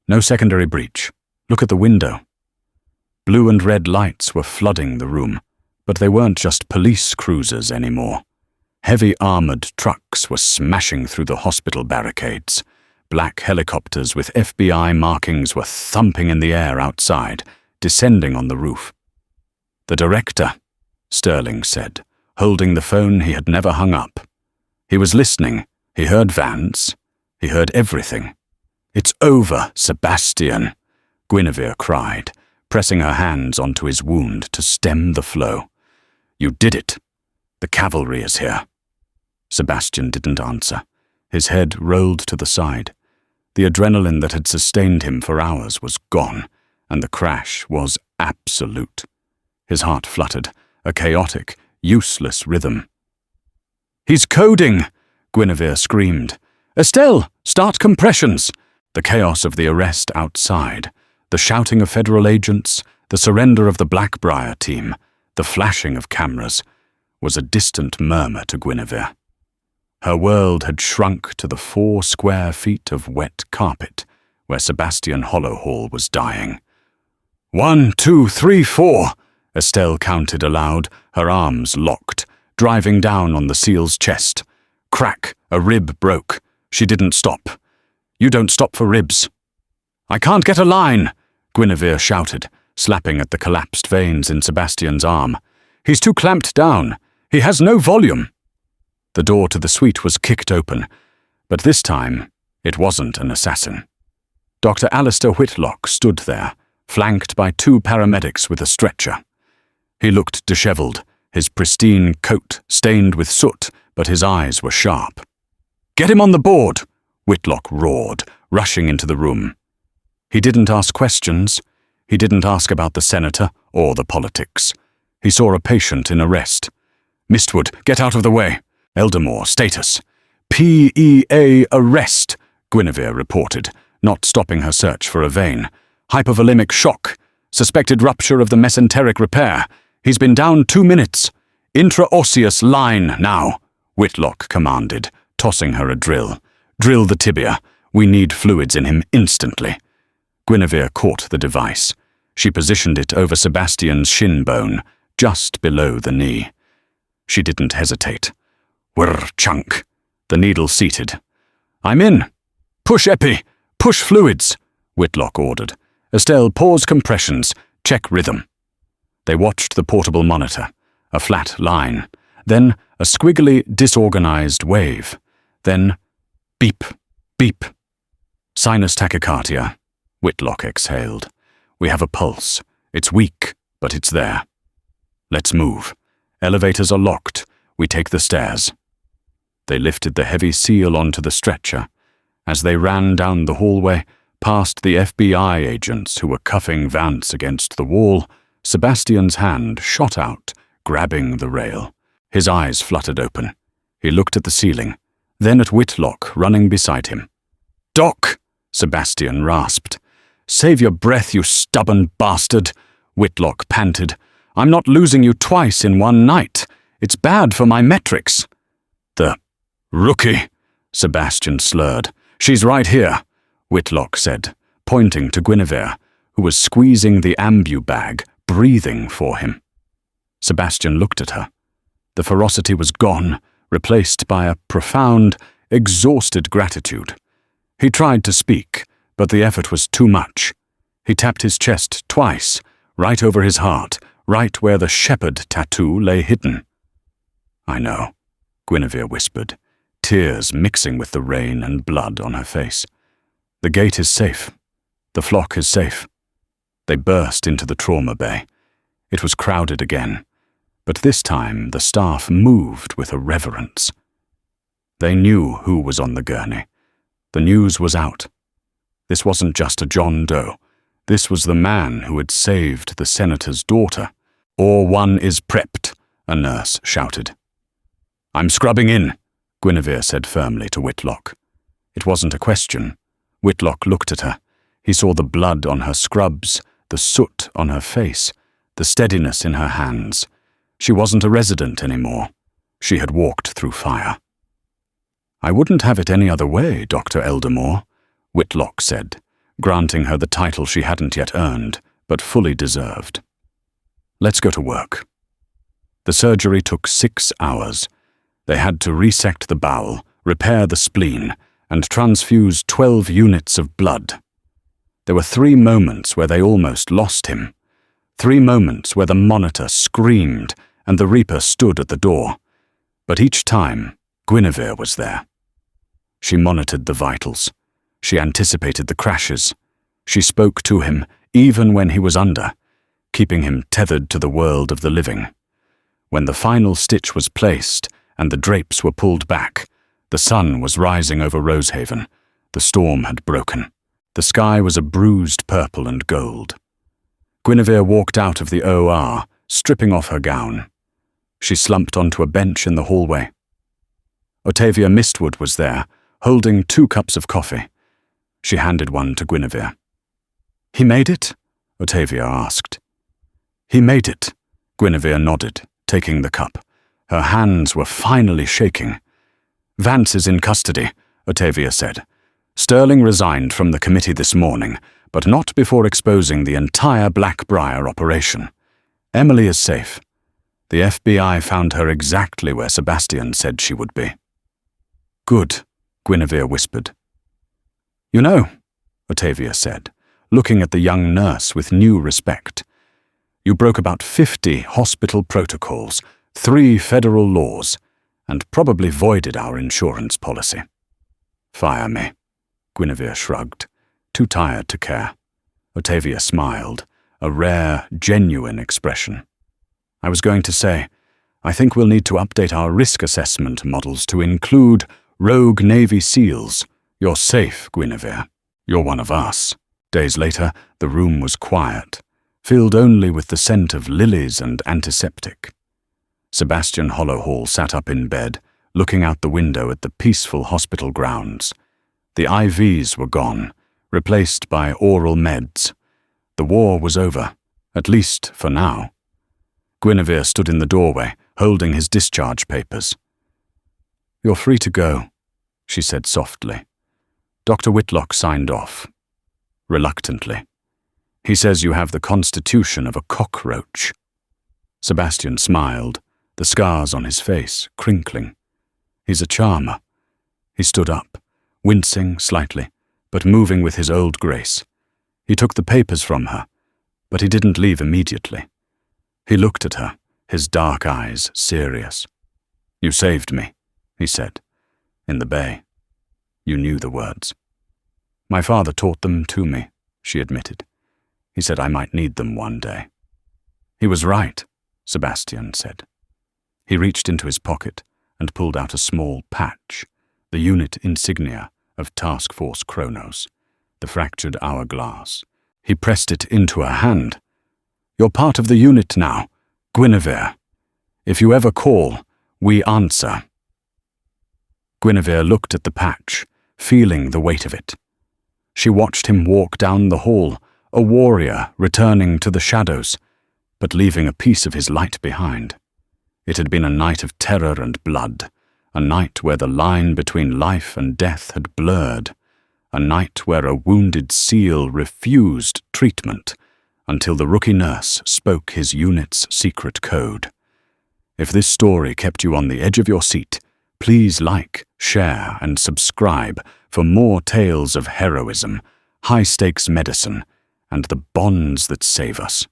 "No secondary breach. Look at the window." Blue and red lights were flooding the room, but they weren't just police cruisers anymore. Heavy armored trucks were smashing through the hospital barricades. Black helicopters with FBI markings were thumping in the air outside, descending on the roof. "The director," Sterling said, holding the phone he had never hung up. He was listening. He heard Vance. He heard everything. "It's over, Sebastian," Guinevere cried, pressing her hands onto his wound to stem the flow. "You did it. The cavalry is here." Sebastian didn't answer. His head rolled to the side. The adrenaline that had sustained him for hours was gone, and the crash was absolute. His heart fluttered, a chaotic, useless rhythm. "He's coding!" Guinevere screamed. "Estelle, start compressions!" The chaos of the arrest outside, the shouting of federal agents, the surrender of the Blackbriar team, the flashing of cameras, was a distant murmur to Guinevere. Her world had shrunk to the 4 square feet of wet carpet where Sebastian Hollowhall was dying. 1, 2, 3, 4, Estelle counted aloud, her arms locked, driving down on the SEAL's chest. Crack, a rib broke. She didn't stop. "You don't stop for ribs." "I can't get a line," Guinevere shouted, slapping at the collapsed veins in Sebastian's arm. "He's too clamped down. He has no volume." The door to the suite was kicked open, but this time it wasn't an assassin. Dr. Alistair Whitlock stood there, flanked by 2 paramedics with a stretcher. He looked disheveled, his pristine coat stained with soot, but his eyes were sharp. "Get him on the board!" Whitlock roared, rushing into the room. He didn't ask questions. He didn't ask about the senator or the politics. He saw a patient in arrest. "Mistwood, get out of the way. Eldamore, status." "PEA arrest," Guinevere reported, not stopping her search for a vein. "Hypovolemic shock. Suspected rupture of the mesenteric repair. He's been down 2 minutes. Intraosseous line now," Whitlock commanded, tossing her a drill. "Drill the tibia. We need fluids in him instantly." Guinevere caught the device. She positioned it over Sebastian's shin bone, just below the knee. She didn't hesitate. Whirr, chunk. The needle seated. "I'm in. Push epi. Push fluids," Whitlock ordered. "Estelle, pause compressions. Check rhythm." They watched the portable monitor. A flat line. Then a squiggly, disorganized wave. Then beep, beep. "Sinus tachycardia," Whitlock exhaled. "We have a pulse. It's weak, but it's there. Let's move. Elevators are locked. We take the stairs." They lifted the heavy seal onto the stretcher. As they ran down the hallway, past the FBI agents who were cuffing Vance against the wall, Sebastian's hand shot out, grabbing the rail. His eyes fluttered open. He looked at the ceiling, then at Whitlock running beside him. "Doc!" Sebastian rasped. Save your breath, you stubborn bastard, Whitlock panted. I'm not losing you twice in one night. It's bad for my metrics. The rookie, Sebastian slurred. She's right here, Whitlock said, pointing to Guinevere, who was squeezing the ambu bag, breathing for him. Sebastian looked at her. The ferocity was gone, replaced by a profound, exhausted gratitude. He tried to speak, but the effort was too much. He tapped his chest twice, right over his heart, right where the shepherd tattoo lay hidden. I know, Guinevere whispered, tears mixing with the rain and blood on her face. The gate is safe. The flock is safe. They burst into the trauma bay. It was crowded again, but this time the staff moved with a reverence. They knew who was on the gurney. The news was out. This wasn't just a John Doe. This was the man who had saved the senator's daughter. Or one is prepped, a nurse shouted. I'm scrubbing in, Guinevere said firmly to Whitlock. It wasn't a question. Whitlock looked at her. He saw the blood on her scrubs, the soot on her face, the steadiness in her hands. She wasn't a resident anymore. She had walked through fire. I wouldn't have it any other way, Dr. Eldermore, Whitlock said, granting her the title she hadn't yet earned, but fully deserved. Let's go to work. The surgery took 6 hours. They had to resect the bowel, repair the spleen, and transfuse 12 units of blood. There were 3 moments where they almost lost him. 3 moments where the monitor screamed and the Reaper stood at the door. But each time, Guinevere was there. She monitored the vitals. She anticipated the crashes. She spoke to him, even when he was under, keeping him tethered to the world of the living. When the final stitch was placed and the drapes were pulled back, the sun was rising over Rosehaven. The storm had broken. The sky was a bruised purple and gold. Guinevere walked out of the OR, stripping off her gown. She slumped onto a bench in the hallway. Otavia Mistwood was there, holding 2 cups of coffee. She handed one to Guinevere. He made it? Otavia asked. He made it, Guinevere nodded, taking the cup. Her hands were finally shaking. Vance is in custody, Otavia said. Sterling resigned from the committee this morning, but not before exposing the entire Blackbriar operation. Emily is safe. The FBI found her exactly where Sebastian said she would be. Good, Guinevere whispered. You know, Otavia said, looking at the young nurse with new respect. You broke about 50 hospital protocols, 3 federal laws, and probably voided our insurance policy. Fire me, Guinevere shrugged, too tired to care. Otavia smiled, a rare, genuine expression. I was going to say, I think we'll need to update our risk assessment models to include rogue Navy SEALs. You're safe, Guinevere. You're one of us. Days later, the room was quiet, filled only with the scent of lilies and antiseptic. Sebastian Hollowhall sat up in bed, looking out the window at the peaceful hospital grounds. The IVs were gone, replaced by oral meds. The war was over, at least for now. Guinevere stood in the doorway, holding his discharge papers. You're free to go, she said softly. Dr. Whitlock signed off. Reluctantly. He says you have the constitution of a cockroach. Sebastian smiled, the scars on his face crinkling. He's a charmer. He stood up, wincing slightly, but moving with his old grace. He took the papers from her, but he didn't leave immediately. He looked at her, his dark eyes serious. You saved me, he said, in the bay. You knew the words. My father taught them to me, she admitted. He said I might need them one day. He was right, Sebastian said. He reached into his pocket and pulled out a small patch, the unit insignia of Task Force Kronos, the fractured hourglass. He pressed it into her hand. You're part of the unit now, Guinevere. If you ever call, we answer. Guinevere looked at the patch, feeling the weight of it. She watched him walk down the hall, a warrior returning to the shadows, but leaving a piece of his light behind. It had been a night of terror and blood, a night where the line between life and death had blurred, a night where a wounded SEAL refused treatment until the rookie nurse spoke his unit's secret code. If this story kept you on the edge of your seat, please like, share, and subscribe for more tales of heroism, high-stakes medicine, and the bonds that save us.